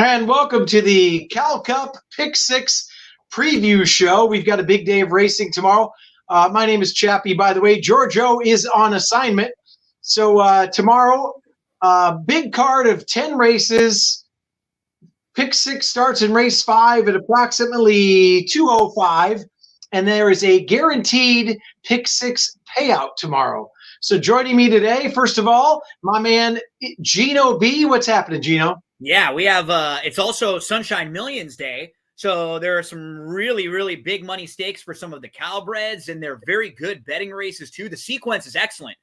And welcome to the Cal Cup Pick Six preview show. We've got a big day of racing tomorrow. My name is Chappie, by the way. Giorgio is on assignment. So tomorrow, big card of 10 races. Pick Six starts in race 5 at approximately 2:05. And there is a guaranteed Pick Six payout tomorrow. So joining me today, first of all, my man Gino B. What's happening, Gino? Yeah, we have it's also Sunshine Millions Day. So there are some really, really big money stakes for some of the Calbreds, and they're very good betting races too. The sequence is excellent.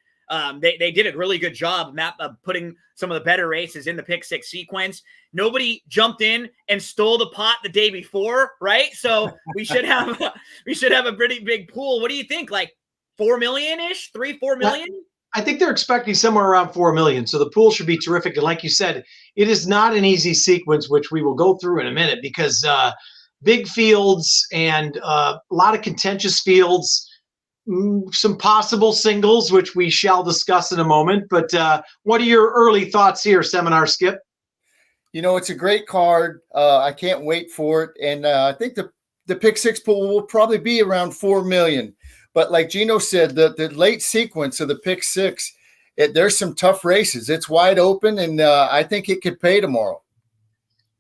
They did a really good job putting some of the better races in the pick six sequence. Nobody jumped in and stole the pot the day before, right? So we should have a pretty big pool. What do you think? Like 4 million-ish, 3-4 million? I think they're expecting somewhere around 4 million. So the pool should be terrific. And like you said, it is not an easy sequence, which we will go through in a minute, because big fields and a lot of contentious fields, some possible singles, which we shall discuss in a moment. But what are your early thoughts here, Seminar Skip? You know, it's a great card. I can't wait for it. And I think the pick six pool will probably be around 4 million. But like Gino said, the late sequence of the pick six, there's some tough races. It's wide open, and I think it could pay tomorrow.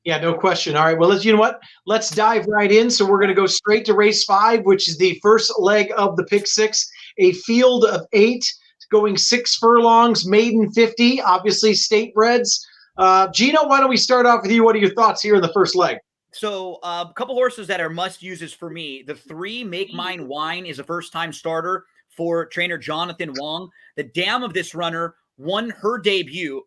Yeah, no question. All right, well, you know what? Let's dive right in. So we're going to go straight to race 5, which is the first leg of the pick six, a field of 8 going 6 furlongs, maiden 50, obviously state breds. Gino, why don't we start off with you? What are your thoughts here in the first leg? So a couple horses that are must-uses for me. The 3, Make Mine Wine, is a first-time starter for trainer Jonathan Wong. The dam of this runner won her debut.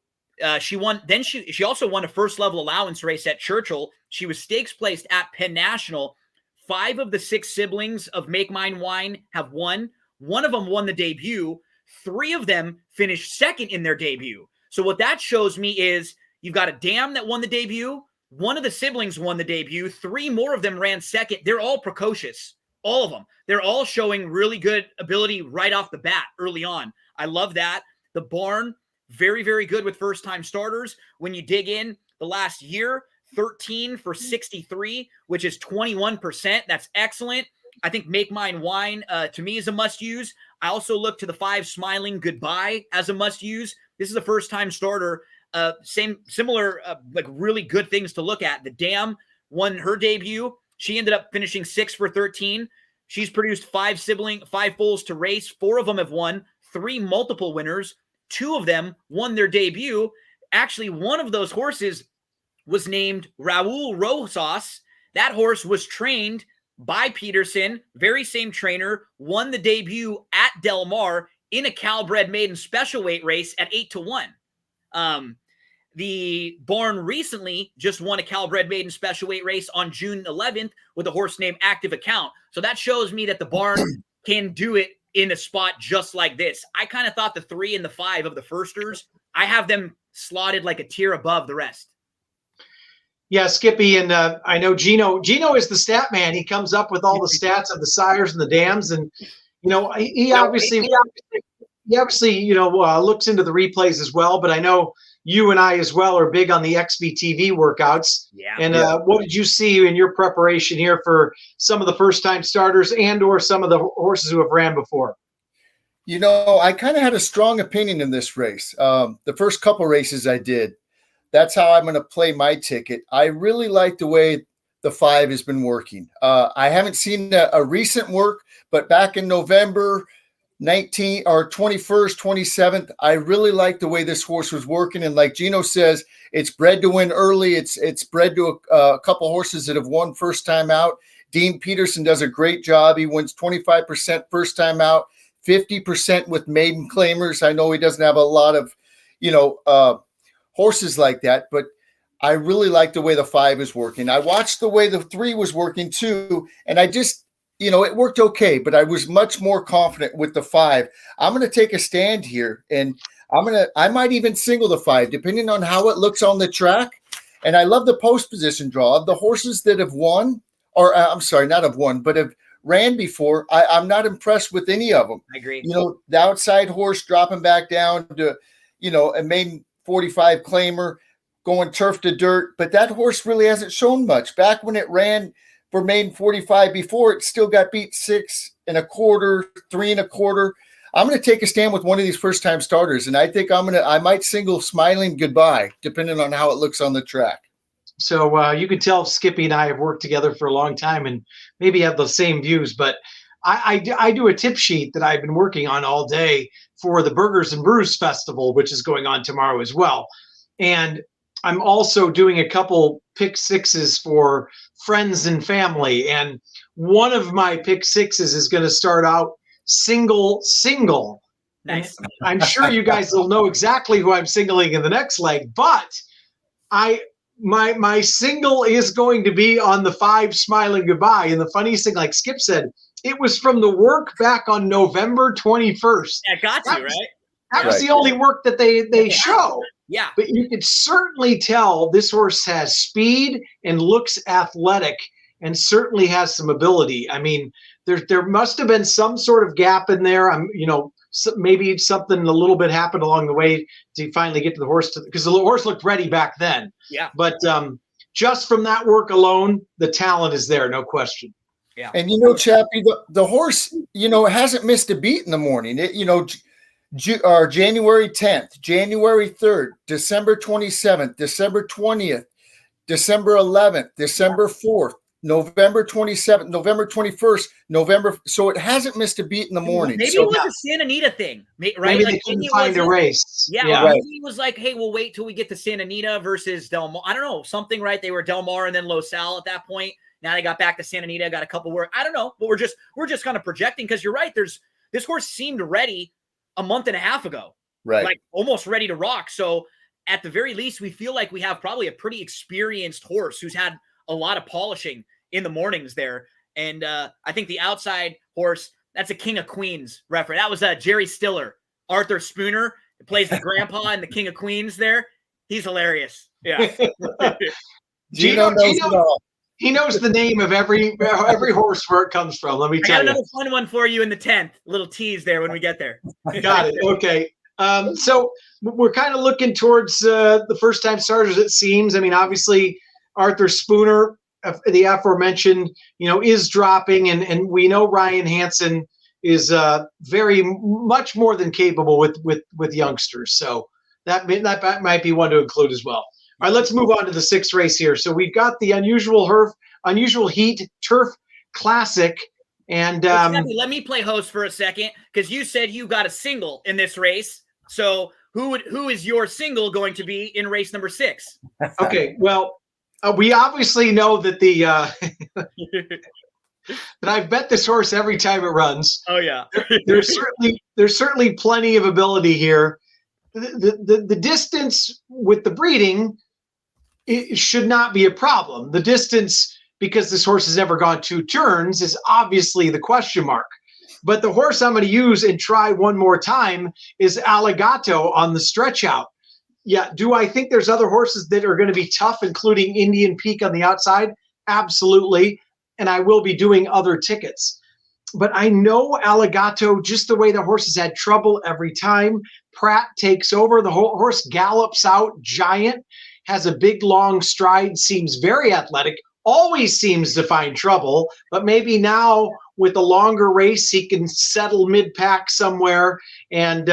She won. Then she also won a first-level allowance race at Churchill. She was stakes placed at Penn National. 5 of the 6 siblings of Make Mine Wine have won. 1 of them won the debut. 3 of them finished second in their debut. So what that shows me is you've got a dam that won the debut. 1 of the siblings won the debut. 3 more of them ran second. They're all precocious. All of them. They're all showing really good ability right off the bat early on. I love that. The barn, very, very good with first-time starters. When you dig in the last year, 13 for 63, which is 21%. That's excellent. I think Make Mine Wine, to me, is a must-use. I also look to the 5, Smiling Goodbye, as a must-use. This is a first-time starter. Similar, like really good things to look at. The dam won her debut. She ended up finishing 6 for 13. She's produced 5 foals to race. 4 of them have won. 3 multiple winners. 2 of them won their debut. Actually, one of those horses was named Raul Rosas. That horse was trained by Peterson, very same trainer, won the debut at Del Mar in a Calbred maiden special weight race at 8-1. The barn recently just won a Calbred maiden special weight race on June 11th with a horse named Active Account. So that shows me that the barn can do it in a spot just like this. I kind of thought the 3 and the 5 of the firsters, I have them slotted like a tier above the rest. Yeah, Skippy, and I know Gino. Gino is the stat man. He comes up with all the stats of the sires and the dams, and you know he obviously looks into the replays as well. But I know you and I as well are big on the XBTV workouts. Yeah. And what did you see in your preparation here for some of the first-time starters and/or some of the horses who have ran before? You know, I kind of had a strong opinion in this race. The first couple races I did. That's how I'm going to play my ticket. I really like the way the 5 has been working. I haven't seen a recent work, but back in November 19 or 21st, 27th, I really like the way this horse was working. And like Gino says, it's bred to win early. It's bred to a couple horses that have won first time out. Dean Peterson does a great job. He wins 25% first time out, 50% with maiden claimers. I know he doesn't have a lot of, horses like that, but I really like the way the 5 is working. I watched the way the 3 was working too, and I just, it worked okay, but I was much more confident with the 5. I'm going to take a stand here, and I might even single the 5, depending on how it looks on the track. And I love the post position draw of the horses that have won, or I'm sorry, not have won, but have ran before. I'm not impressed with any of them. I agree. The outside horse dropping back down to, a maiden 45 claimer, going turf to dirt, but that horse really hasn't shown much. Back when it ran for maiden 45 before, it still got beat 6 1/4, 3 1/4. I'm going to take a stand with one of these first-time starters, and I think I might single Smiling Goodbye, depending on how it looks on the track. So you can tell Skippy and I have worked together for a long time and maybe have the same views, but I do a tip sheet that I've been working on all day for the Burgers and Brews Festival, which is going on tomorrow as well. And I'm also doing a couple pick sixes for friends and family. And one of my pick sixes is going to start out single. Nice. And I'm sure you guys will know exactly who I'm singling in the next leg, but my single is going to be on the 5 Smiling Goodbye. And the funniest thing, like Skip said, it was from the work back on November 21st. Yeah, got you, right? That was the only work that they show. Yeah. But you could certainly tell this horse has speed and looks athletic and certainly has some ability. I mean, there must have been some sort of gap in there. Maybe something a little bit happened along the way to finally get to the horse, because the horse looked ready back then. Yeah. But just from that work alone, the talent is there, no question. Yeah. And Chappie, the horse, hasn't missed a beat in the morning. January 10th, January 3rd, December 27th, December 20th, December 11th, December 4th, November 27th, November 21st, November. So it hasn't missed a beat in the morning. Maybe it was a Santa Anita thing, right? Maybe they couldn't find a race. Yeah. Maybe it was like, hey, we'll wait till we get to Santa Anita versus Del Mar. I don't know, something, right? They were Del Mar and then Los Al at that point. Now they got back to Santa Anita, got a couple work. I don't know, but we're just kind of projecting, because you're right. This horse seemed ready a month and a half ago, right? Like almost ready to rock. So at the very least, we feel like we have probably a pretty experienced horse who's had a lot of polishing in the mornings there. And I think the outside horse, that's a King of Queens reference. That was Jerry Stiller, Arthur Spooner, who plays the grandpa in the King of Queens there. He's hilarious. Yeah. Gino knows it all. He knows the name of every horse where it comes from. Let me tell you. I got another fun one for you in the 10th. A little tease there when we get there. Got it. Okay. So we're kind of looking towards the first-time starters, it seems. I mean, obviously, Arthur Spooner, the aforementioned, is dropping, and we know Ryan Hansen is very much more than capable with youngsters. So that might be one to include as well. All right, let's move on to the 6th race here. So we've got the Unusual Heat Turf Classic. And let me play host for a second, because you said you got a single in this race. So who is your single going to be in race number 6? Okay, well, we obviously know that that I've bet this horse every time it runs. Oh yeah, there's certainly plenty of ability here. The distance with the breeding, it should not be a problem. The distance, because this horse has never gone 2 turns, is obviously the question mark. But the horse I'm going to use and try one more time is Allegato on the stretch out. Yeah, do I think there's other horses that are going to be tough, including Indian Peak on the outside? Absolutely. And I will be doing other tickets. But I know Allegato, just the way the horse has had trouble every time. Pratt takes over. The horse gallops out, giant, has a big, long stride, seems very athletic, always seems to find trouble. But maybe now with a longer race, he can settle mid-pack somewhere and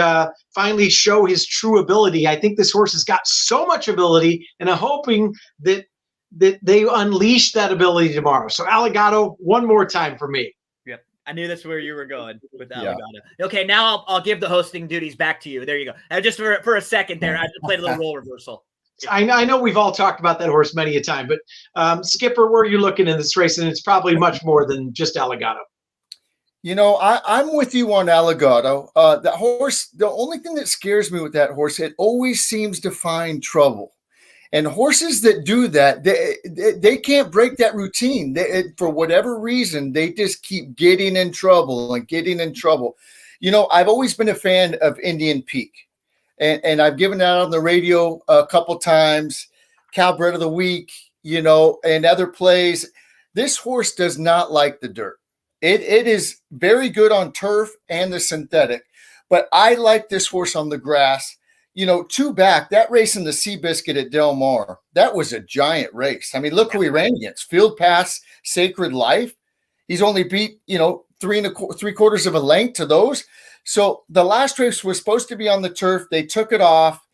finally show his true ability. I think this horse has got so much ability, and I'm hoping that they unleash that ability tomorrow. So Allegato, one more time for me. Yep, I knew that's where you were going with Allegato. Yeah. Okay, now I'll give the hosting duties back to you. There you go. Just for a second there, I just played a little role reversal. I know we've all talked about that horse many a time, but Skipper, where are you looking in this race? And it's probably much more than just Allegato. I'm with you on Allegato. That horse, the only thing that scares me with that horse, it always seems to find trouble. And horses that do that, they can't break that routine. For whatever reason, they just keep getting in trouble and getting in trouble. I've always been a fan of Indian Peak. And I've given that on the radio a couple times, Calbred of the Week, and other plays. This horse does not like the dirt. It is very good on turf and the synthetic, but I like this horse on the grass. two back, that race in the Seabiscuit at Del Mar, that was a giant race. I mean, look who he ran against. Field Pass, Sacred Life. He's only beat, 3.75 of a length to those. So the last race was supposed to be on the turf. They took it off.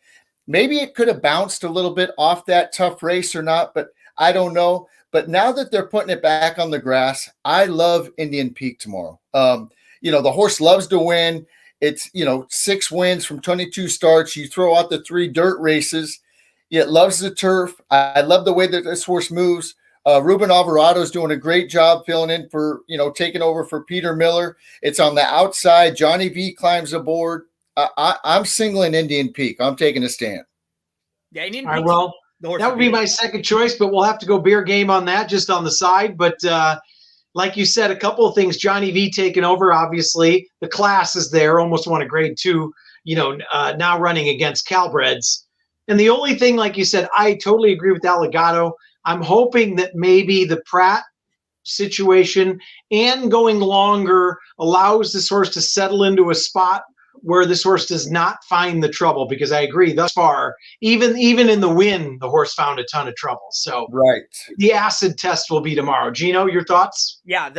Maybe it could have bounced a little bit off that tough race or not, but I don't know. But now that they're putting it back on the grass, I love Indian Peak tomorrow. The horse loves to win. It's, 6 wins from 22 starts. You throw out the 3 dirt races. It loves the turf. I love the way that this horse moves. Ruben Alvarado is doing a great job filling in for, taking over for Peter Miller. It's on the outside. Johnny V climbs aboard. I'm singling Indian Peak. I'm taking a stand. Yeah, Indian Peak. Well, that would be my second choice, but we'll have to go beer game on that just on the side. But like you said, a couple of things. Johnny V taking over, obviously. The class is there. Almost won a grade 2, now running against Calbreds. And the only thing, like you said, I totally agree with Alligato. I'm hoping that maybe the Pratt situation and going longer allows this horse to settle into a spot where this horse does not find the trouble, because I agree thus far, even in the win, the horse found a ton of trouble. So right, the acid test will be tomorrow. Gino, your thoughts? Yeah,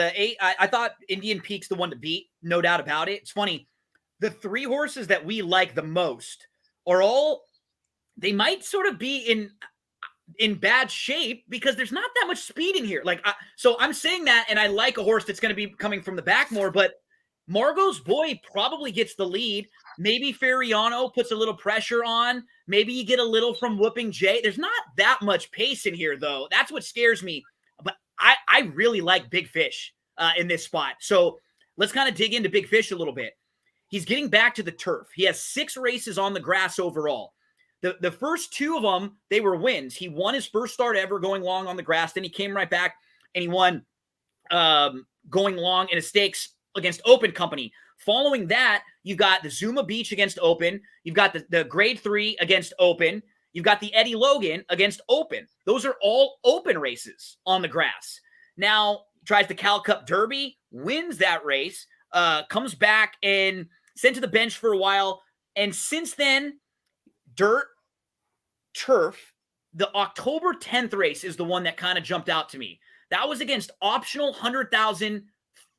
I thought Indian Peak's the one to beat, no doubt about it. It's funny, the 3 horses that we like the most are all, they might sort of be in bad shape because there's not that much speed in here. So I'm saying that, and I like a horse that's going to be coming from the back more, but Margot's Boy probably gets the lead. Maybe Feriano puts a little pressure on. Maybe you get a little from Whooping J. There's not that much pace in here, though. That's what scares me. But I really like Big Fish in this spot. So let's kind of dig into Big Fish a little bit. He's getting back to the turf. He has 6 races on the grass overall. The first 2 of them, they were wins. He won his first start ever going long on the grass. Then he came right back and he won going long in a stakes against Open Company. Following that, you've got the Zuma Beach against Open. You've got the grade 3 against Open. You've got the Eddie Logan against Open. Those are all Open races on the grass. Now, tries the Cal Cup Derby, wins that race, comes back and sent to the bench for a while. And since then, dirt, turf, the October 10th race is the one that kind of jumped out to me. That was against optional 100,000.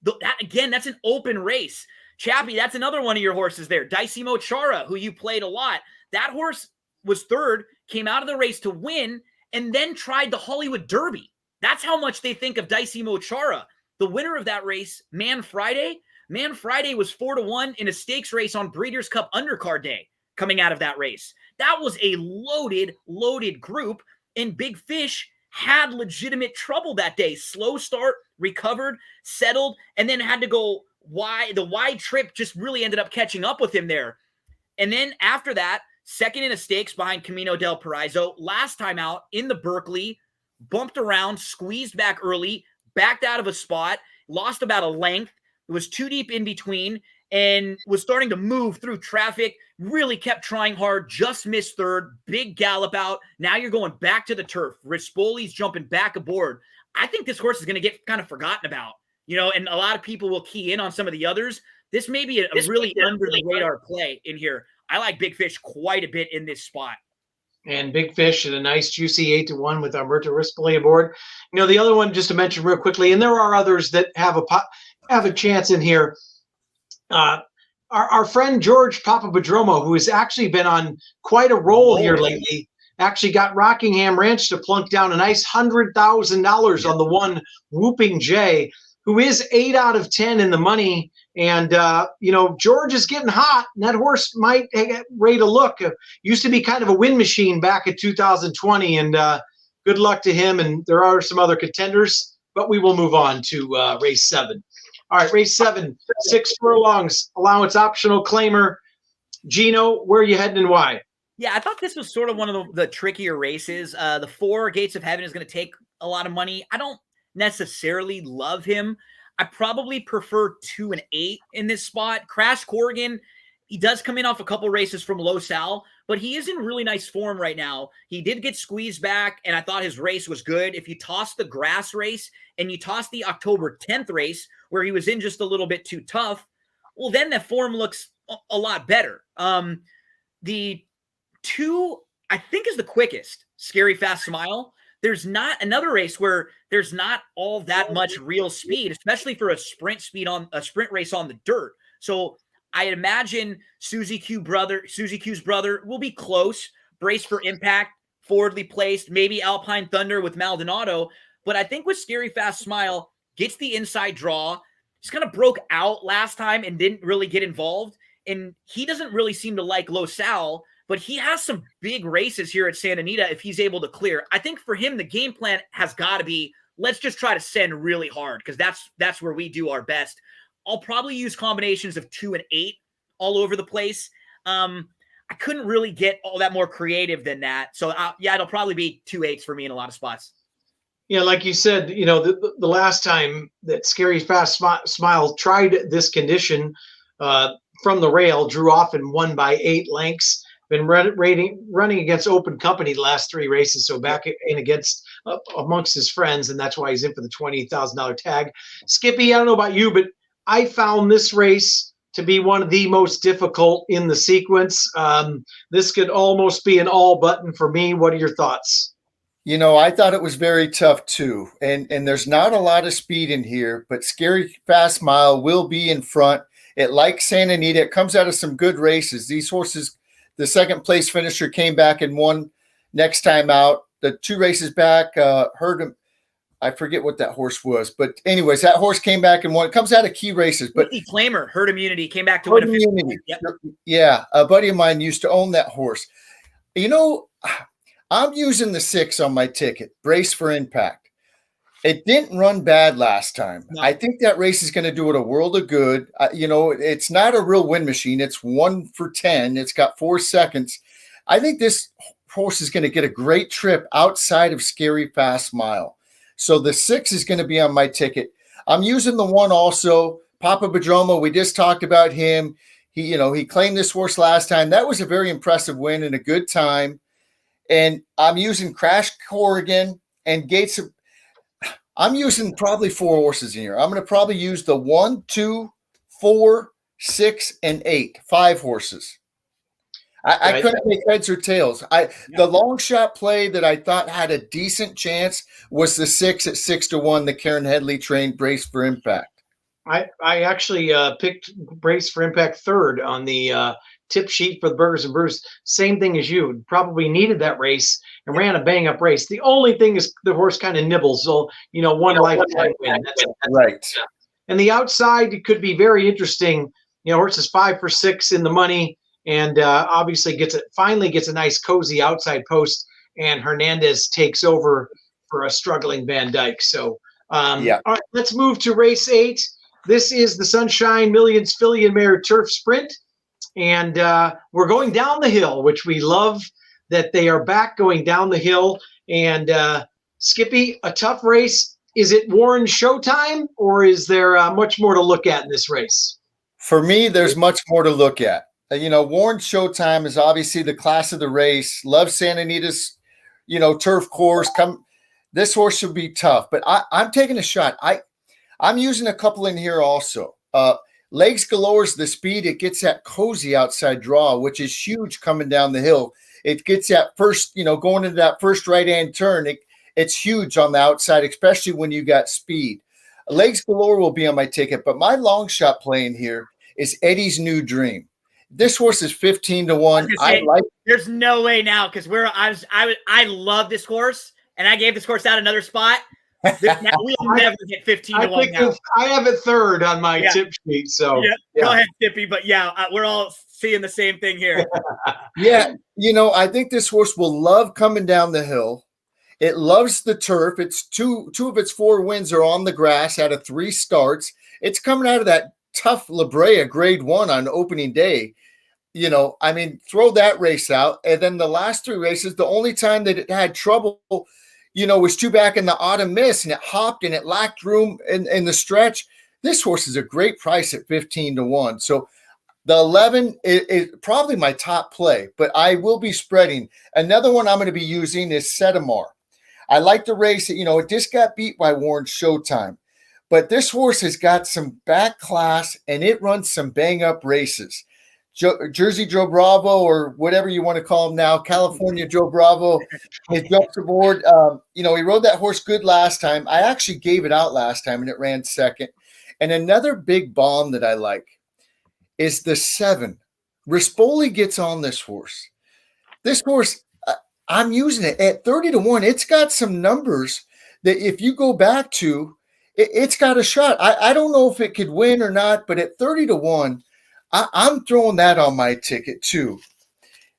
That's an Open race. Chappie, that's another one of your horses there. Daisimo Chara, who you played a lot. That horse was 3rd, came out of the race to win, and then tried the Hollywood Derby. That's how much they think of Daisimo Chara. The winner of that race, Man Friday. Man Friday was 4-1 in a stakes race on Breeders' Cup Undercard Day coming out of that race. That was a loaded group, and Big Fish had legitimate trouble that day. Slow start, recovered, settled, and then had to go wide. The wide trip just really ended up catching up with him there. And then after that, 2nd in a stakes behind Camino del Paraiso. Last time out in the Berkeley, bumped around, squeezed back early, backed out of a spot, lost about a length. It was too deep in between and was starting to move through traffic, really kept trying hard, just missed 3rd, big gallop out. Now you're going back to the turf. Rispoli's jumping back aboard. I think this horse is going to get kind of forgotten about, and a lot of people will key in on some of the others. This may be a really under-the-radar play in here. I like Big Fish quite a bit in this spot. And Big Fish at a nice juicy 8-1 with Alberto Rispoli aboard. The other one, just to mention real quickly, and there are others that have a chance in here. Our friend George Papapadromo, who has actually been on quite a roll here lately, actually got Rockingham Ranch to plunk down a nice $100,000 on the one Whooping J, who is 8 out of 10 in the money. And, George is getting hot, and that horse might rate a look. Used to be kind of a win machine back in 2020, and good luck to him. And there are some other contenders, but we will move on to race 7. All right, race 7, 6 furlongs, allowance optional claimer. Gino, where are you heading and why? Yeah, I thought this was sort of one of the trickier races. The 4 Gates of Heaven is going to take a lot of money. I don't necessarily love him. I probably prefer 2 and 8 in this spot. Crash Corrigan, he does come in off a couple races from Los Al, but he is in really nice form right now. He did get squeezed back, and I thought his race was good. If you toss the grass race and you toss the October 10th race, where he was in just a little bit too tough, well, then the form looks a lot better. The 2, I think, is the quickest. Scary Fast Smile. There's not another race where there's not all that much real speed, especially for a sprint race on the dirt. So I imagine Suzy Q's brother will be close. Brace for Impact, forwardly placed, maybe Alpine Thunder with Maldonado. But I think with Scary Fast Smile, gets the inside draw. Just kind of broke out last time and didn't really get involved. And he doesn't really seem to like Los Al, but he has some big races here at Santa Anita if he's able to clear. I think for him, the game plan has got to be, let's just try to send really hard, because that's where we do our best. I'll probably use combinations of 2 and 8 all over the place. I couldn't really get all that more creative than that. So, yeah, it'll probably be 2 8s for me in a lot of spots. Yeah, like you said, the last time that Scary Fast Smile tried this condition from the rail, drew off and won by 8 lengths. Been running against open company the last 3 races, so back in against amongst his friends, and that's why he's in for the $20,000 tag. Skippy, I don't know about you, but I found this race to be one of the most difficult in the sequence. This could almost be an all button for me. What are your thoughts? I thought it was very tough too. And there's not a lot of speed in here, but Scary Fast Smile will be in front. It likes Santa Anita. It comes out of some good races. These horses, the second place finisher came back and won next time out. The 2 races back, heard him. I forget what that horse was, but anyways, that horse came back and won. It comes out of key races. But Flamer, Herd Immunity, came back to win. Yep. Yeah, a buddy of mine used to own that horse. I'm using the 6 on my ticket, Brace for Impact. It didn't run bad last time. No. I think that race is going to do it a world of good. It's not a real win machine. It's 1 for 10. It's got 4 seconds. I think this horse is going to get a great trip outside of Scary Fast Smile. So the 6 is going to be on my ticket. I'm using the 1 also. Papa Badromo, we just talked about him. He claimed this horse last time. That was a very impressive win and a good time. And I'm using Crash Corrigan and Gates. I'm using probably 4 horses in here. I'm going to probably use the 1, 2, 4, 6, and 8. 5 horses. I couldn't make heads or tails. The long shot play that I thought had a decent chance was the 6 at 6-1, the Karen Headley trained Brace for Impact. I actually picked Brace for Impact 3rd on the tip sheet for the Burgers and Brews. Same thing as you. Probably needed that race and ran a bang up race. The only thing is the horse kind of nibbles. So, 1 lifetime win. That's right. And the outside could be very interesting. Horse is 5 for 6 in the money. And obviously finally gets a nice cozy outside post, and Hernandez takes over for a struggling Van Dyke. So, All right, let's move to race 8. This is the Sunshine Millions Filly and Mare Turf Sprint, and we're going down the hill, which we love that they are back going down the hill. And Skippy, a tough race. Is it Warren Showtime, or is there much more to look at in this race? For me, there's much more to look at. Warren Showtime is obviously the class of the race. Love Santa Anita's, turf course. This horse should be tough, but I'm taking a shot. I'm using a couple in here also. Legs Galore's the speed. It gets that cozy outside draw, which is huge coming down the hill. It gets that first, going into that first right-hand turn. It's huge on the outside, especially when you got speed. Legs Galore will be on my ticket, but my long shot play in here is Eddie's New Dream. This horse is 15-1. There's no way now, because I love this horse, and I gave this horse out another spot. We'll never get 15-1 now. I have it 3rd on my tip sheet. So go ahead, Tippy. But we're all seeing the same thing here. I think this horse will love coming down the hill. It loves the turf. It's two of its 4 wins are on the grass out of 3 starts. It's coming out of that tough La Brea grade 1 on opening day. Throw that race out. And then the last 3 races, the only time that it had trouble, was 2 back in the autumn miss, and it hopped and it lacked room in the stretch. This horse is a great price at 15-1. So the 11 is probably my top play, but I will be spreading. Another one I'm going to be using is Sedimar. I like the race. It just got beat by Warren Showtime. But this horse has got some back class, and it runs some bang-up races. Jersey Joe Bravo, or whatever you want to call him now, California Joe Bravo, he jumps aboard. He rode that horse good last time. I actually gave it out last time, and it ran second. And another big bomb that I like is the 7. Rispoli gets on this horse. This horse, I'm using it at 30-1. It's got some numbers that if you go back to, it's got a shot. I don't know if it could win or not, but at 30-1, I'm throwing that on my ticket too.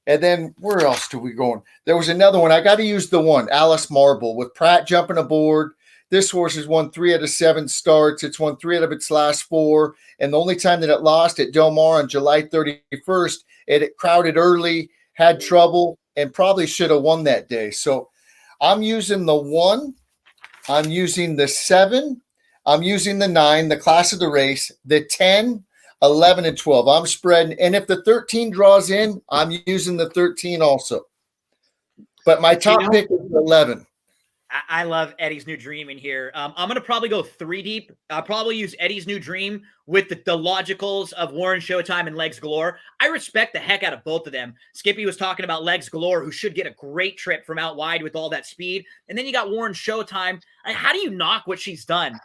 And then where else do we go? There was another one. I got to use the one, Alice Marble, with Pratt jumping aboard. This horse has won 3 out of 7 starts. It's won 3 out of its last 4. And the only time that it lost at Del Mar on July 31st, it crowded early, had trouble, and probably should have won that day. So I'm using the 1. I'm using the 7. I'm using the 9, the class of the race, the 10, 11, and 12. I'm spreading. And if the 13 draws in, I'm using the 13 also. But my top pick is 11. I love Eddie's New Dream in here. I'm going to probably go 3 deep. I'll probably use Eddie's New Dream with the logicals of Warren Showtime and Legs Galore. I respect the heck out of both of them. Skippy was talking about Legs Galore, who should get a great trip from out wide with all that speed. And then you got Warren Showtime. How do you knock what she's done?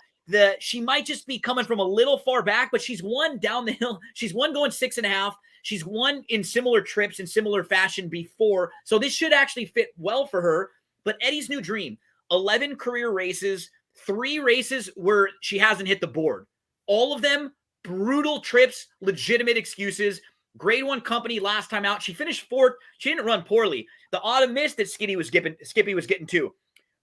She might just be coming from a little far back, but she's won down the hill. She's won going 6.5. She's won in similar trips in similar fashion before. So this should actually fit well for her. But Eddie's New Dream, 11 career races, 3 races where she hasn't hit the board. All of them brutal trips, legitimate excuses. Grade 1 company last time out. She finished 4th. She didn't run poorly. The autumn miss that Skippy was getting to.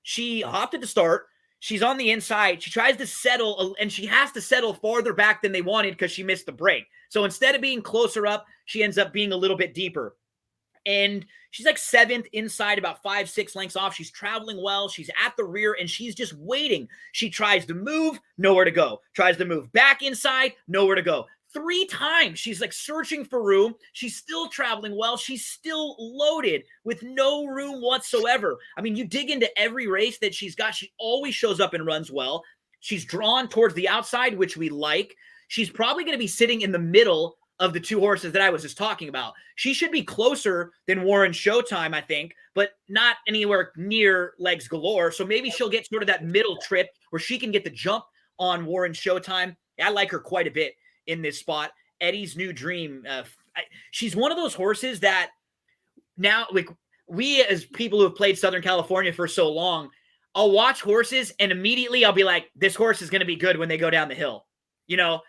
She hopped at the start. She's on the inside. She tries to settle, and she has to settle farther back than they wanted because she missed the break. So instead of being closer up, she ends up being a little bit deeper. And she's like 7th inside, about 5-6 lengths off. She's traveling well. She's at the rear, and she's just waiting. She tries to move, nowhere to go. Tries to move back inside, nowhere to go. 3 times she's like searching for room. She's still traveling well. She's still loaded with no room whatsoever. I mean, you dig into every race that she's got. She always shows up and runs well. She's drawn towards the outside, which we like. She's probably going to be sitting in the middle of the 2 horses that I was just talking about. She should be closer than Warren Showtime, I think, but not anywhere near Legs Galore. So maybe she'll get sort of that middle trip where she can get the jump on Warren Showtime. I like her quite a bit in this spot. Eddie's New Dream. She's one of those horses that now, like, we as people who have played Southern California for so long, I'll watch horses and immediately I'll be like, this horse is going to be good when they go down the hill, and I'll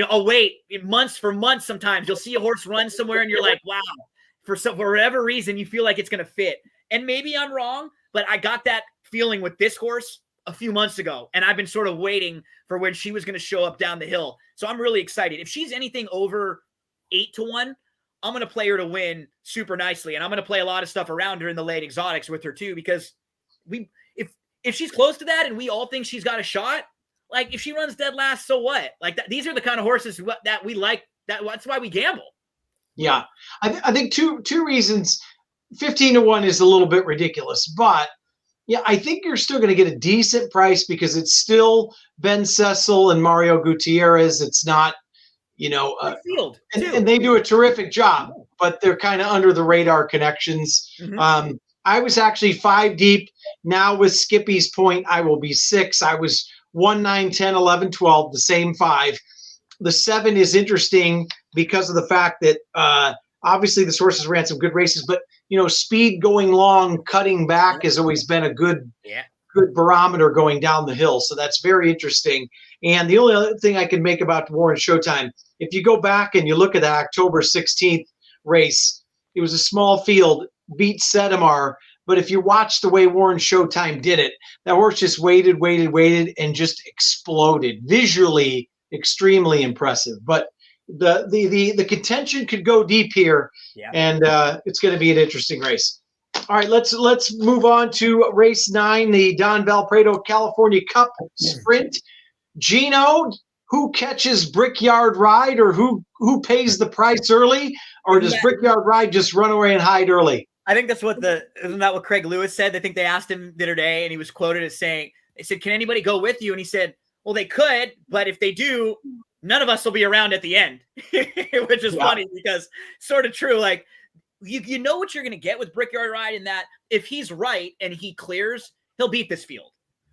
I'll wait months. Sometimes you'll see a horse run somewhere and you're like, wow, for whatever reason, you feel like it's going to fit. And maybe I'm wrong, but I got that feeling with this horse a few months ago. And I've been sort of waiting for when she was going to show up down the hill. So I'm really excited. If she's anything over 8-1, I'm going to play her to win super nicely. And I'm going to play a lot of stuff around her in the late exotics with her too, because if she's close to that and we all think she's got a shot, like if she runs dead last, so what? Like these are the kind of horses that we like. That's why we gamble. Yeah, I think two reasons. 15-1 is a little bit ridiculous, but yeah, I think you're still going to get a decent price because it's still Ben Cecil and Mario Gutierrez. It's not, field and they do a terrific job, but they're kind of under the radar connections. Mm-hmm. I was actually 5 deep. Now with Skippy's point, I will be 6. I was 1, 9, 10, 11, 12, the same 5. The 7 is interesting because of the fact that obviously the horses ran some good races, but speed going long, cutting back has always been a good barometer going down the hill. So that's very interesting. And the only other thing I can make about Warren Showtime, if you go back and you look at the October 16th race, it was a small field, beat Sedimar. But if you watch the way Warren Showtime did it, that horse just waited, and just exploded. Visually, extremely impressive. But the contention could go deep here, and it's going to be an interesting race. All right, let's move on to race 9, the Don Valpardo California Cup Sprint. Gino, who catches Brickyard Ride, or who pays the price early, or does Brickyard Ride just run away and hide early? I think that's isn't that what Craig Lewis said? I think they asked him the other day, and he was quoted as saying, they said, "Can anybody go with you?" And he said, "Well, they could, but if they do, none of us will be around at the end, which is funny because sort of true. Like you know what you're going to get with Brickyard Ride in that if he's right and he clears, he'll beat this field.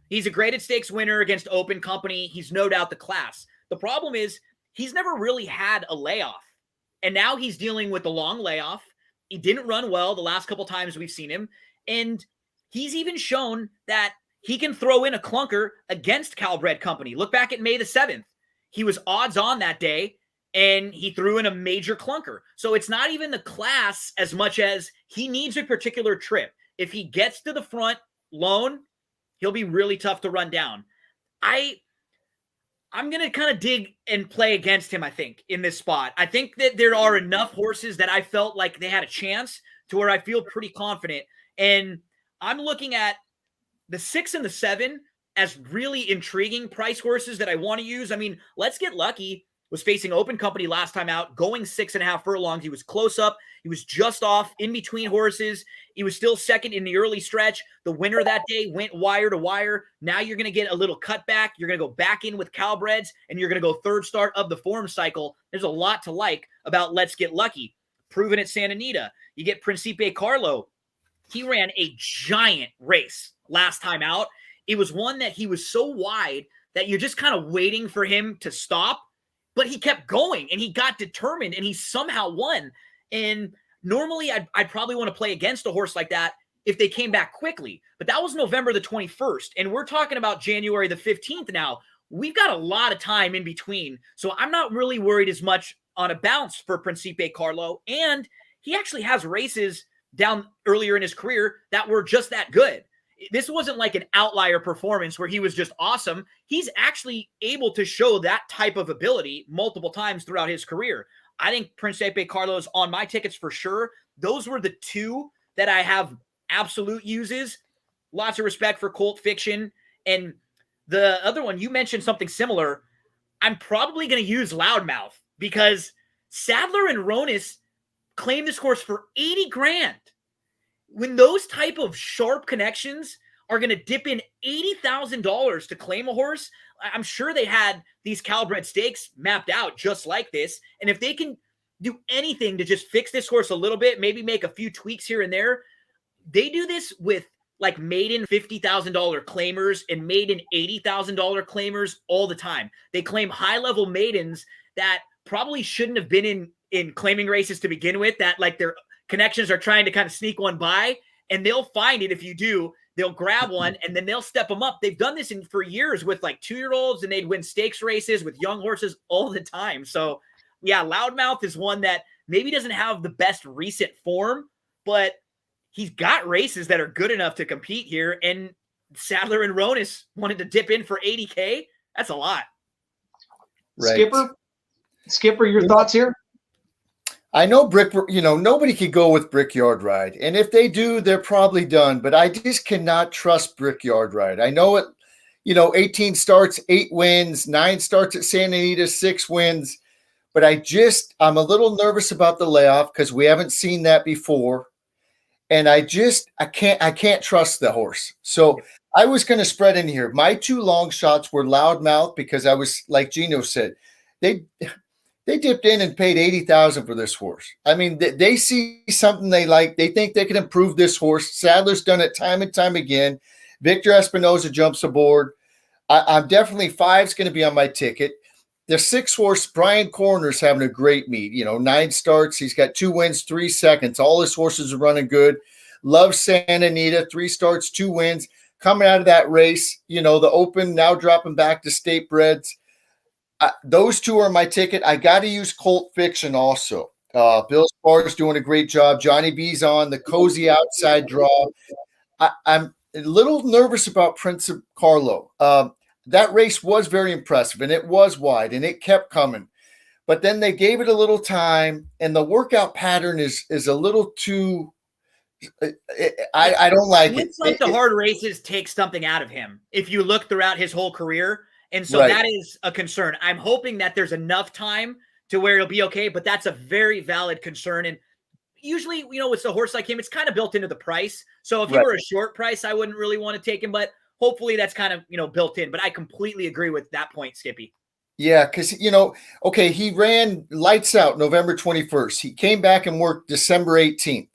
He's a graded stakes winner against open company. He's no doubt the class. The problem is he's never really had a layoff. And now he's dealing with the long layoff. He didn't run well the last couple times we've seen him. And he's even shown that he can throw in a clunker against Calbred Company. Look back at May the 7th. He was odds on that day, and he threw in a major clunker. So it's not even the class as much as he needs a particular trip. If he gets to the front lone, he'll be really tough to run down. I'm going to kind of dig and play against him, I think, in this spot. I think that there are enough horses that I felt like they had a chance to where I feel pretty confident. And I'm looking at the 6 and the 7 as really intriguing price horses that I want to use. I mean, Let's Get Lucky was facing open company last time out, going 6.5 furlongs. He was close up. He was just off in between horses. He was still second in the early stretch. The winner that day went wire to wire. Now you're going to get a little cutback. You're going to go back in with Calbreds, and you're going to go third start of the form cycle. There's a lot to like about Let's Get Lucky. Proven at Santa Anita. You get Principe Carlo. He ran a giant race last time out. It was one that he was so wide that you're just kind of waiting for him to stop. But he kept going, and he got determined, and he somehow won. And normally I'd probably want to play against a horse like that if they came back quickly. But that was November the 21st, and we're talking about January the 15th now. We've got a lot of time in between, so I'm not really worried as much on a bounce for Principe Carlo. And he actually has races down earlier in his career that were just that good. This wasn't like an outlier performance where he was just awesome. He's actually able to show that type of ability multiple times throughout his career. I think Principe Carlo's on my tickets for sure. Those were the two that I have absolute uses. Lots of respect for Colt Fiction. And the other one, you mentioned something similar. I'm probably going to use Loudmouth because Sadler and Ronis claimed this horse for 80 grand. When those type of sharp connections are going to dip in $80,000 to claim a horse, I'm sure they had these Calbred stakes mapped out just like this. And if they can do anything to just fix this horse a little bit, maybe make a few tweaks here and there, they do this with like maiden $50,000 claimers and maiden $80,000 claimers all the time. They claim high-level maidens that probably shouldn't have been in claiming races to begin with, that like their connections are trying to kind of sneak one by, and they'll find it. If you do, they'll grab one and then they'll step them up. They've done this for years with like 2-year-olds, and they'd win stakes races with young horses all the time. So yeah, Loudmouth is one that maybe doesn't have the best recent form, but he's got races that are good enough to compete here. And Sadler and Ronis wanted to dip in for 80K. That's a lot. Right. Skipper, your thoughts here? I know nobody could go with Brickyard Ride. And if they do, they're probably done. But I just cannot trust Brickyard Ride. I know it, 18 starts, 8 wins, 9 starts at Santa Anita, 6 wins. But I'm a little nervous about the layoff because we haven't seen that before. And I can't trust the horse. So I was going to spread in here. My 2 long shots were Loudmouth because I was, like Gino said, they dipped in and paid $80,000 for this horse. I mean, they see something they like. They think they can improve this horse. Sadler's done it time and time again. Victor Espinoza jumps aboard. I'm definitely 5's going to be on my ticket. The 6 horse, Brian Corner's having a great meet. 9 starts. He's got 2 wins, 3 seconds. All his horses are running good. Love Santa Anita, 3 starts, 2 wins. Coming out of that race, the open, now dropping back to state breds. Those 2 are my ticket. I got to use Colt Fiction also. Bill Sparr's doing a great job. Johnny B's on the cozy outside draw. I'm a little nervous about Prince of Carlo. That race was very impressive, and it was wide, and it kept coming. But then they gave it a little time, and the workout pattern is a little too I don't like it. It's like the hard races take something out of him if you look throughout his whole career. And so Right. that is a concern. I'm hoping that there's enough time to where it'll be okay, but that's a very valid concern. And usually, with a horse like him, it's kind of built into the price. So if he Right. were a short price, I wouldn't really want to take him, but hopefully that's kind of, built in. But I completely agree with that point, Skippy. Yeah, because okay, he ran lights out November 21st. He came back and worked December 18th,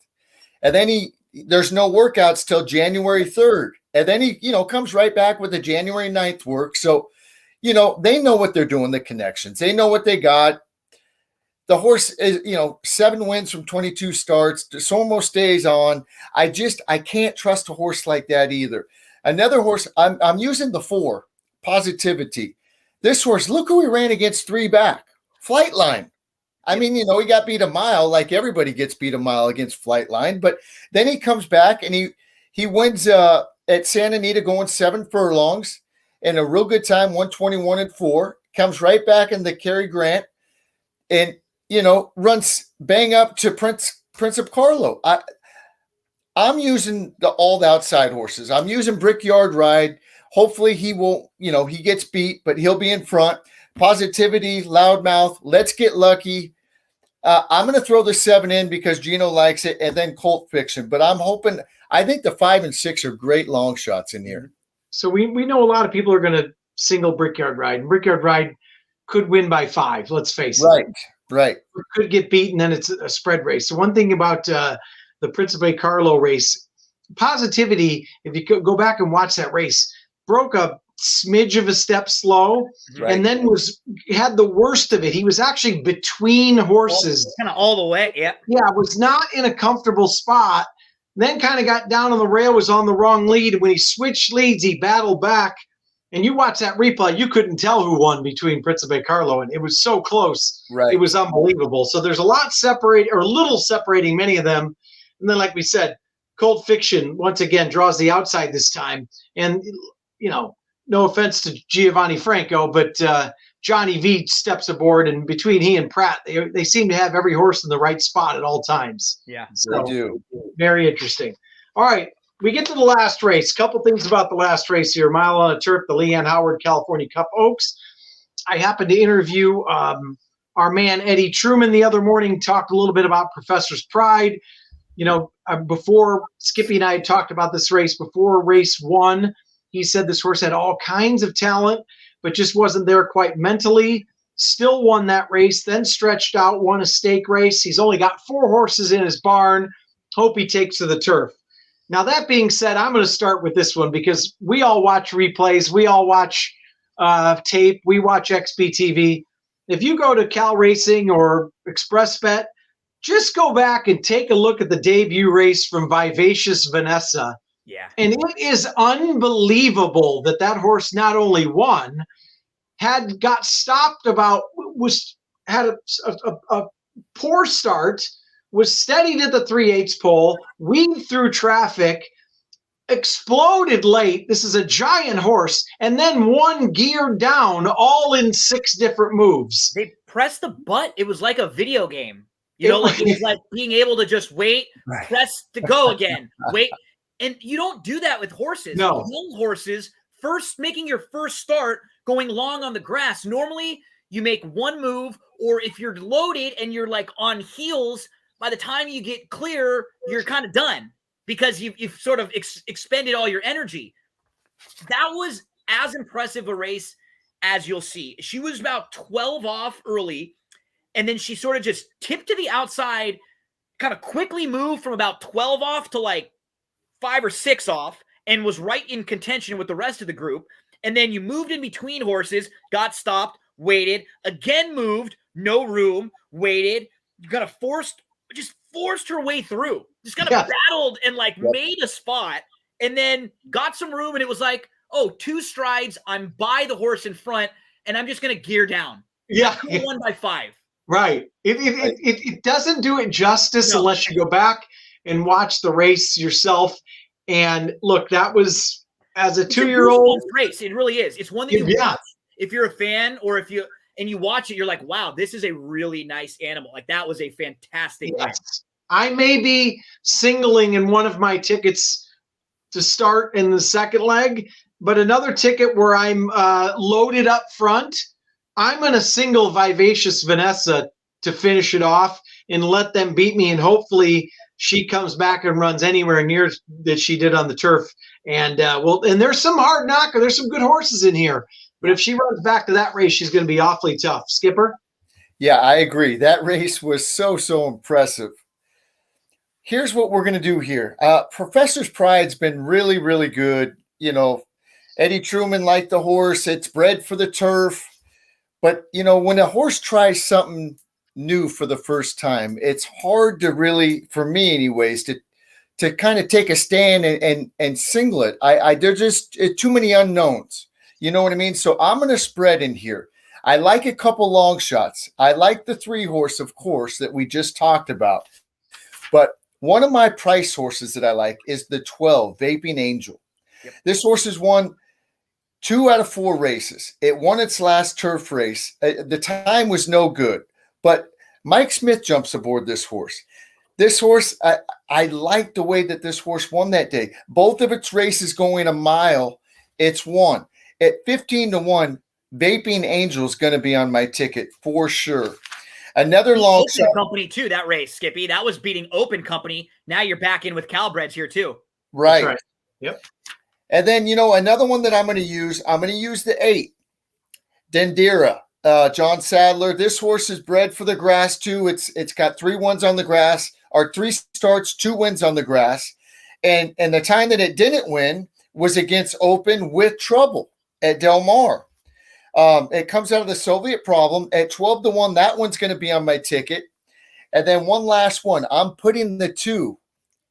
and then there's no workouts till January 3rd, and then he comes right back with the January 9th work. So they know what they're doing, the connections. They know what they got. The horse is 7 wins from 22 starts. So almost stays on. I can't trust a horse like that either. Another horse, I'm using the 4, Positivity. This horse, look who he ran against 3 back. Flightline. I mean, he got beat a mile, like everybody gets beat a mile against Flightline. But then he comes back and he wins at Santa Anita going 7 furlongs in a real good time, 121-4. Comes right back in the Cary Grant and, runs bang up to Principe Carlo. I'm using all the outside horses. I'm using Brickyard Ride. Hopefully he won't, he gets beat, but he'll be in front. Positivity, Loudmouth, Let's Get Lucky. I'm going to throw the 7 in because Gino likes it, and then Colt Fiction. But I think the 5 and 6 are great long shots in here. So we know a lot of people are going to single Brickyard Ride. And Brickyard Ride could win by 5, let's face it. Right. It could get beaten, then it's a spread race. So one thing about the Principe Carlo race, Positivity, if you could go back and watch that race, broke a smidge of a step slow, and then had the worst of it. He was actually between horses, kind of all the way. Yeah, was not in a comfortable spot. Then kind of got down on the rail, was on the wrong lead. When he switched leads, he battled back. And you watch that replay, you couldn't tell who won between Principe Carlo, and it was so close. Right. It was unbelievable. So there's a little separating many of them. And then, like we said, Cold Fiction once again draws the outside this time. And no offense to Giovanni Franco, but Johnny V steps aboard, and between he and Pratt, they seem to have every horse in the right spot at all times. Yeah, so they do. Very interesting. All right, we get to the last race. Couple things about the last race here. Mile on a Turf, the Leanne Howard California Cup Oaks. I happened to interview our man Eddie Truman the other morning, talked a little bit about Professor's Pride. Before Skippy and I had talked about this race before race 1. He said this horse had all kinds of talent, but just wasn't there quite mentally. Still won that race, then stretched out, won a stake race. He's only got 4 horses in his barn. Hope he takes to the turf. Now, that being said, I'm going to start with this one because we all watch replays. We all watch tape. We watch XBTV. If you go to Cal Racing or Express Bet, just go back and take a look at the debut race from Vivacious Vanessa. Yeah. And it is unbelievable that horse not only won, got stopped had a poor start, was steadied at the 3/8 pole, weaved through traffic, exploded late. This is a giant horse, and then won geared down, all in 6 different moves. They pressed the butt. It was like a video game. It was like being able to just wait, press to go again, wait. And you don't do that with horses. No. Young horses, making your first start, going long on the grass. Normally, you make one move, or if you're loaded and you're like on heels, by the time you get clear, you're kind of done because you've sort of expended all your energy. That was as impressive a race as you'll see. She was about 12 off early, and then she sort of just tipped to the outside, kind of quickly moved from about 12 off to like 5 or 6 off, and was right in contention with the rest of the group. And then you moved in between horses, got stopped, waited, again moved, no room, waited. You kind of forced her way through. Just kind of battled and made a spot, and then got some room, and it was like, 2 strides, I'm by the horse in front, and I'm just going to gear down. Yeah. Won by 5. Right. It doesn't do it justice unless you go back and watch the race yourself. And look, that was as a 2-year-old race. It really is. It's one that you watch if you're a fan, or if you watch it, you're like, wow, this is a really nice animal. Like, that was a fantastic race. I may be singling in one of my tickets to start in the second leg, but another ticket where I'm loaded up front, I'm going to single Vivacious Vanessa to finish it off and let them beat me, and hopefully she comes back and runs anywhere near that she did on the turf. And and there's some hard knocker. There's some good horses in here. But if she runs back to that race, she's going to be awfully tough. Skipper? Yeah, I agree. That race was so impressive. Here's what we're going to do here. Professor's Pride's been really good. You know, Eddie Truman liked the horse. It's bred for the turf. But, you know, when a horse tries something new for the first time, it's hard to really, for me anyways, to kind of take a stand and single it. There's just too many unknowns. You know what I mean? So I'm going to spread in here. I like a couple long shots. I like the 3-horse, of course, that we just talked about. But one of my price horses that I like is the 12, Vaping Angel. Yep. This horse has won 2 out of 4 races. It won its last turf race. The time was no good. But Mike Smith jumps aboard this horse. This horse, I like the way that this horse won that day. Both of its races going a mile, it's won. At 15-1, Vaping Angel is going to be on my ticket for sure. Another long shot. Company too, that race, Skippy. That was beating Open Company. Now you're back in with Calbreds here too. Right. Right. Yep. And then, you know, another one that I'm going to use the 8, Dendera, John Sadler. This horse is bred for the grass too. It's got 3 wins on the grass, or 3 starts, 2 wins on the grass. And the time that it didn't win was against Open with Trouble at Del Mar. It comes out of the Soviet Problem at 12-1. That one's going to be on my ticket. And then one last one. I'm putting the 2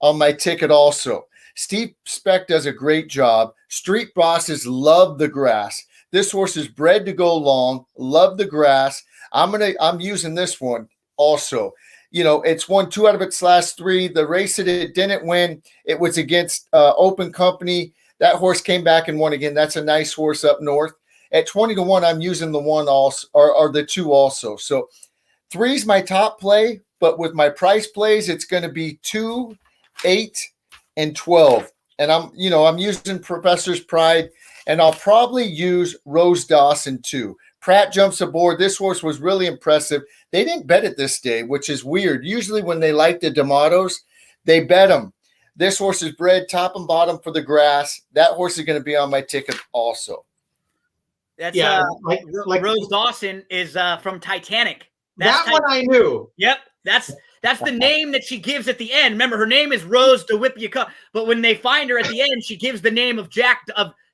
on my ticket also. Steve Speck does a great job. Street bosses love the grass. This horse is bred to go long. Love the grass. I'm using this one also. You know, it's won 2 out of its last 3. The race that it didn't win, it was against Open Company. That horse came back and won again. That's a nice horse up north. At 20-1, I'm using the 1 also, or the 2 also. So 3's my top play, but with my price plays, it's going to be 2, 8, and 12. And I'm using Professor's Pride, and I'll probably use Rose Dawson too. Pratt jumps aboard. This horse was really impressive. They didn't bet it this day, which is weird. Usually when they like the D'Amatos, they bet them. This horse is bred top and bottom for the grass. That horse is going to be on my ticket also. That's like Rose Dawson is from Titanic. That one I knew. Yep, that's the name that she gives at the end. Remember, her name is Rose DeWitt, but when they find her at the end, she gives the name of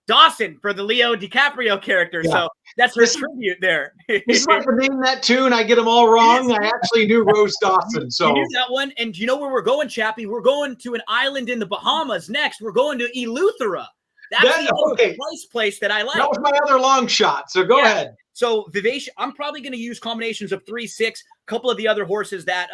Dawson for the Leo DiCaprio character. Yeah. So that's her tribute there. This is like to name that tune. I get them all wrong. I actually knew Rose Dawson. So you knew that one. And you know where we're going, Chappie? We're going to an island in the Bahamas next. We're going to Eleuthera. That's the price place that I like. That was my other long shot. So go ahead. So Vivacious, I'm probably going to use combinations of 3, 6. A couple of the other horses that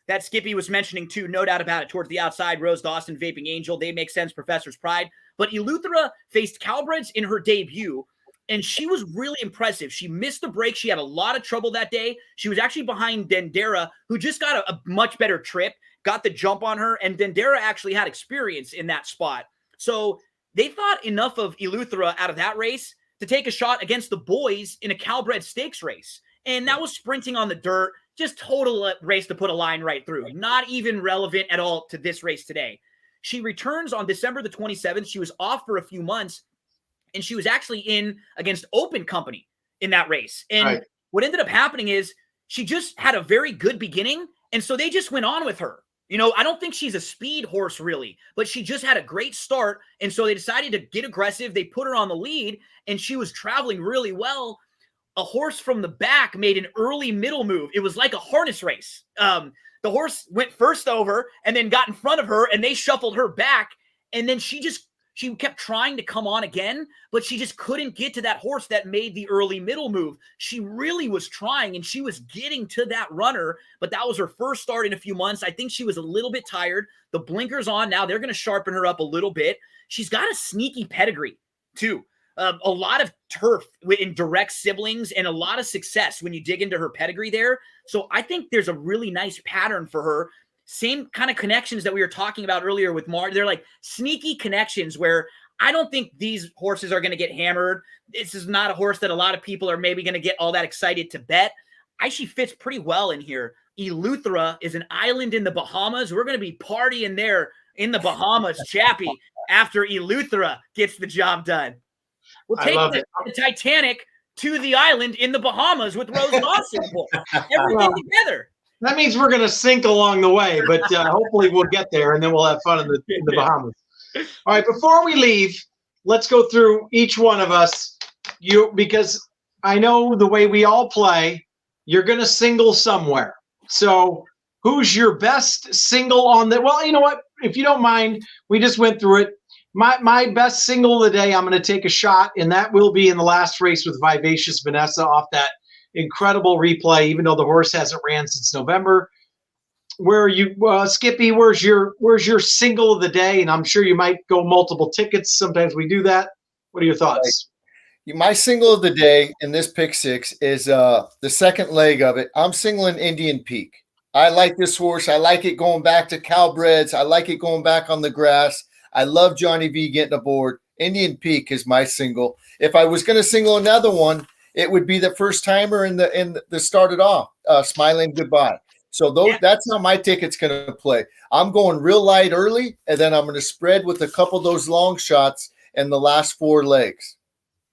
that Skippy was mentioning too, no doubt about it. Towards the outside, Rose Dawson, Vaping Angel, they make sense. Professor's Pride, but Eleuthera faced Calbreds in her debut, and she was really impressive. She missed the break. She had a lot of trouble that day. She was actually behind Dendera, who just got a much better trip, got the jump on her, and Dendera actually had experience in that spot. So they thought enough of Eleuthera out of that race to take a shot against the boys in a Calbred Stakes race. And that was sprinting on the dirt, just total race to put a line right through. Not even relevant at all to this race today. She returns on December the 27th. She was off for a few months, and she was actually in against Open Company in that race. And what ended up happening is she just had a very good beginning, and so they just went on with her. You know, I don't think she's a speed horse really, but she just had a great start. And so they decided to get aggressive. They put her on the lead, and she was traveling really well. A horse from the back made an early middle move. It was like a harness race. The horse went first over and then got in front of her, and they shuffled her back. And then she kept trying to come on again, but she just couldn't get to that horse that made the early middle move. She really was trying, and she was getting to that runner, but that was her first start in a few months. I think she was a little bit tired. The blinkers on now. They're going to sharpen her up a little bit. She's got a sneaky pedigree too. A lot of turf in direct siblings and a lot of success when you dig into her pedigree there. So I think there's a really nice pattern for her. Same kind of connections that we were talking about earlier with Mar. They're like sneaky connections where I don't think these horses are going to get hammered. This is not a horse that a lot of people are maybe going to get all that excited to bet. She fits pretty well in here. Eleuthera is an island in the Bahamas. We're going to be partying there in the Bahamas, Chappie, after Eleuthera gets the job done. We'll I take love the, it. the Titanic to the island in the Bahamas with Rose Dawson. Everything Well, together. that means we're going to sink along the way, but hopefully we'll get there, and then we'll have fun in the Bahamas. All right, before we leave, let's go through each one of us. Because I know the way we all play, you're going to single somewhere. So who's your best single on the? Well, you know what? If you don't mind, we just went through it. My best single of the day, I'm going to take a shot, and that will be in the last race with Vivacious Vanessa off that incredible replay, even though the horse hasn't ran since November. Where are you, Skippy? Where's your single of the day? And I'm sure you might go multiple tickets. Sometimes we do that. What are your thoughts? My single of the day in this pick six is the second leg of it. I'm singling Indian Peak. I like this horse. I like it going back to Calbreds. I like it going back on the grass. I love Johnny V getting aboard. Indian Peak is my single. If I was going to single another one, it would be the first timer in the started off, Smiling Goodbye. So that's how my ticket's going to play. I'm going real light early, and then I'm going to spread with a couple of those long shots in the last 4 legs.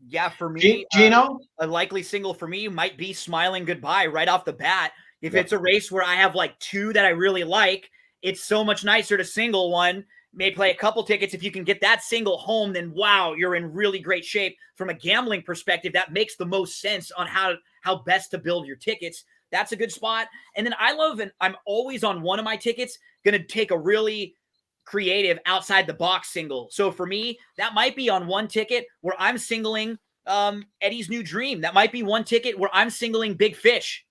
Yeah, for me, Gino, a likely single for me might be Smiling Goodbye right off the bat. If it's a race where I have like 2 that I really like, it's so much nicer to single one. May play a couple tickets. If you can get that single home, then wow, you're in really great shape. From a gambling perspective, that makes the most sense on how best to build your tickets. That's a good spot. And then I'm always on one of my tickets going to take a really creative outside the box single. So for me, that might be on one ticket where I'm singling Eddie's New Dream. That might be one ticket where I'm singling Big Fish,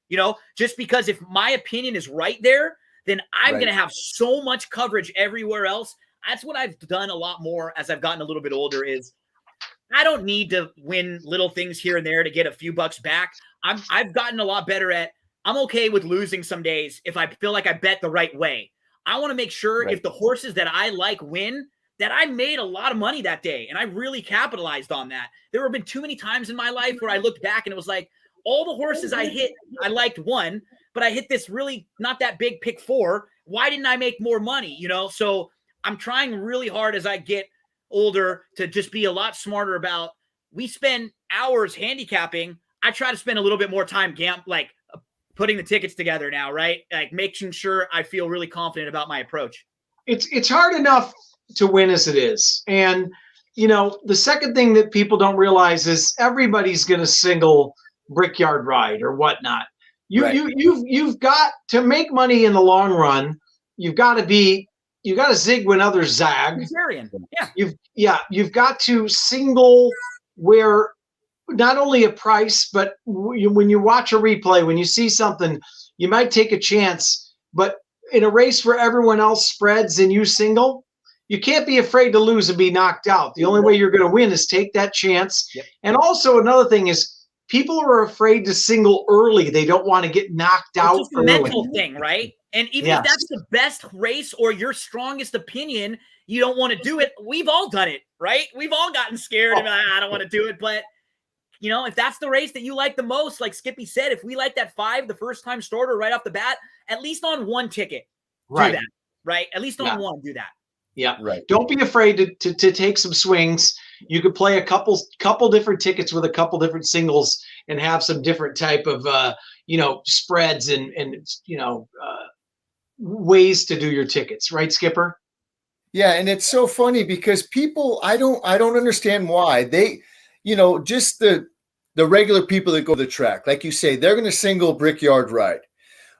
just because if my opinion is right there, then I'm going to have so much coverage everywhere else. That's what I've done a lot more as I've gotten a little bit older is I don't need to win little things here and there to get a few bucks back. I've gotten a lot better at I'm okay with losing some days if I feel like I bet the right way. I want to make sure if the horses that I like win, that I made a lot of money that day, and I really capitalized on that. There have been too many times in my life where I looked back and it was like all the horses I hit, I liked one, but I hit this really not that big pick 4. Why didn't I make more money? So I'm trying really hard as I get older to just be a lot smarter about. We spend hours handicapping. I try to spend a little bit more time putting the tickets together now, right? Like making sure I feel really confident about my approach. It's hard enough to win as it is. And, the second thing that people don't realize is everybody's going to single Brickyard Ride or whatnot. You've got to make money in the long run. You've got to zig when others zag. Yeah. You've got to single where not only a price, but when you watch a replay, when you see something, you might take a chance. But in a race where everyone else spreads and you single, you can't be afraid to lose and be knocked out. The only way you're going to win is take that chance. Yep. And also another thing is people are afraid to single early. They don't want to get knocked out. It's just a mental thing, right? And even if that's the best race or your strongest opinion, you don't want to do it. We've all done it, right? We've all gotten scared and I don't want to do it. But, if that's the race that you like the most, like Skippy said, if we like that 5, the first time starter right off the bat, at least on one ticket, do that, right? At least on one, do that. Yeah. Right. Don't be afraid to take some swings. You could play a couple different tickets with a couple different singles and have some different type of, spreads and ways to do your tickets. Right, Skipper? Yeah. And it's so funny because people, I don't understand why they, just the regular people that go to the track, like you say, they're going to single Brickyard Ride.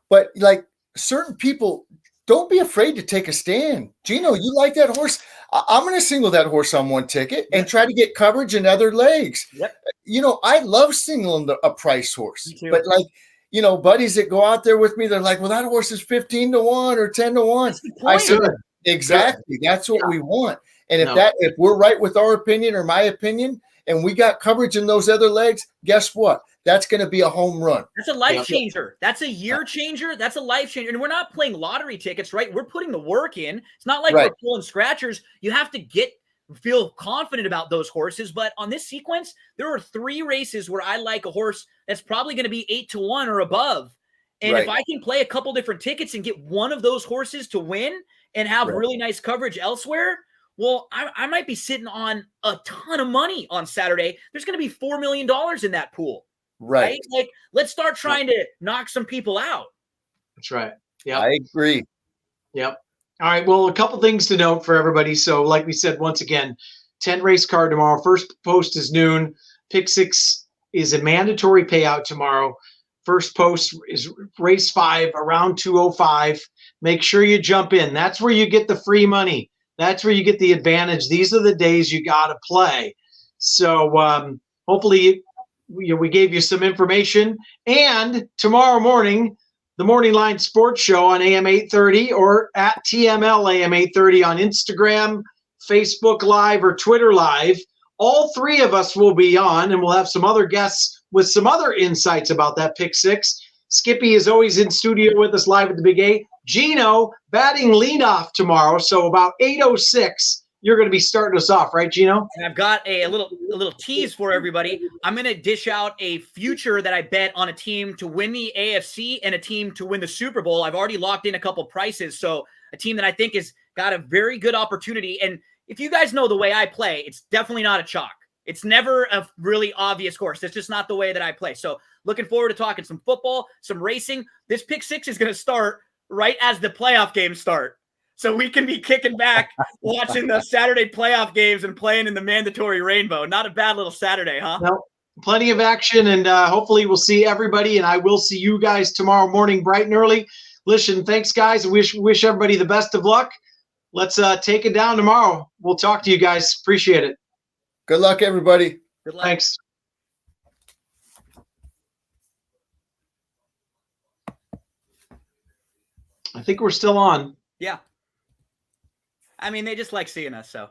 But like certain people, don't be afraid to take a stand. Gino, you like that horse? I'm going to single that horse on one ticket and try to get coverage in other legs. Yep. I love singling a price horse. But buddies that go out there with me, they're like, well, that horse is 15 to 1 or 10 to 1. I said, exactly. That's what we want. And if we're right with our opinion or my opinion, and we got coverage in those other legs, guess what? That's going to be a home run. That's a life changer. That's a year changer. That's a life changer. And we're not playing lottery tickets, right? We're putting the work in. It's not like we're pulling scratchers. You have to feel confident about those horses. But on this sequence, there are 3 races where I like a horse that's probably going to be 8 to 1 or above. And if I can play a couple different tickets and get one of those horses to win and have really nice coverage elsewhere, Well, I might be sitting on a ton of money on Saturday. There's going to be $4 million in that pool. Right. Like, let's start trying to knock some people out. That's right. Yeah. I agree. Yep. All right. Well, a couple things to note for everybody. So, like we said, once again, 10 race card tomorrow. First post is noon. Pick 6 is a mandatory payout tomorrow. First post is race 5 around 2:05. Make sure you jump in. That's where you get the free money. That's where you get the advantage. These are the days you got to play. So hopefully we gave you some information. And tomorrow morning, the Morning Line Sports Show on AM 830 or at TML AM 830 on Instagram, Facebook Live, or Twitter Live. All three of us will be on, and we'll have some other guests with some other insights about that pick 6. Skippy is always in studio with us live at the Big A. Gino batting leadoff tomorrow, so about 8:06, you're going to be starting us off, right, Gino? And I've got a little tease for everybody. I'm going to dish out a future that I bet on a team to win the AFC and a team to win the Super Bowl. I've already locked in a couple prices, so a team that I think has got a very good opportunity. And if you guys know the way I play, it's definitely not a chalk. It's never a really obvious course. That's just not the way that I play. So looking forward to talking some football, some racing. This pick 6 is going to start right as the playoff games start. So we can be kicking back, watching the Saturday playoff games and playing in the mandatory rainbow. Not a bad little Saturday, huh? No, plenty of action, and hopefully we'll see everybody, and I will see you guys tomorrow morning bright and early. Listen, thanks, guys. Wish everybody the best of luck. Let's take it down tomorrow. We'll talk to you guys. Appreciate it. Good luck, everybody. Good luck. Thanks. I think we're still on. Yeah. I mean, they just like seeing us, so.